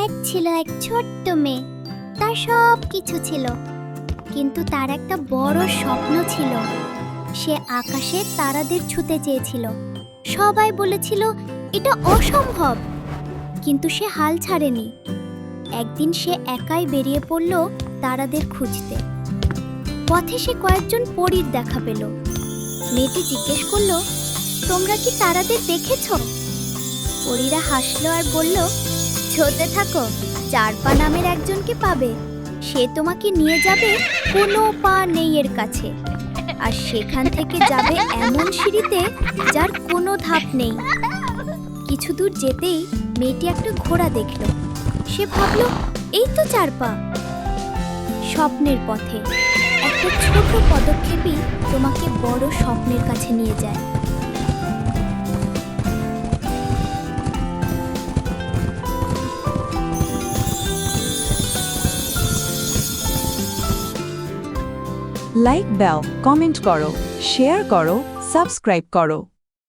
এক ছিল এক ছোট্ট মেয়ে, তার সব কিছু ছিল, কিন্তু তার একটা বড় স্বপ্ন ছিল। সে আকাশে তারাদের ছুঁতে চেয়েছিল। সবাই বলেছিল এটা অসম্ভব, কিন্তু সে হাল ছাড়েনি। একদিন সে একাই বেরিয়ে পড়ল তারাদের খুঁজতে। পথে সে কয়েকজন পরীর দেখা পেল। মেয়েটি জিজ্ঞেস করলো, তোমরা কি তারাদের দেখেছো? পরীরা হাসলো আর বলল, ছোতে থাকো, চারপা নামের একজনকে পাবে। সে তোমাকে নিয়ে যাবে কোনো পা নেই এর কাছে, আর সেখান থেকে যাবে এমন সিঁড়িতে যার কোনো ধাপ নেই। কিছু দূর যেতেই মেয়েটি একটা ঘোড়া দেখল। সে ভাবল, এই তো চারপা। স্বপ্নের পথে একটা ছোট পদক্ষেপই তোমাকে বড় স্বপ্নের কাছে নিয়ে যায়। লাইক দাও, কমেন্ট করো, শেয়ার করো, সাবস্ক্রাইব করো।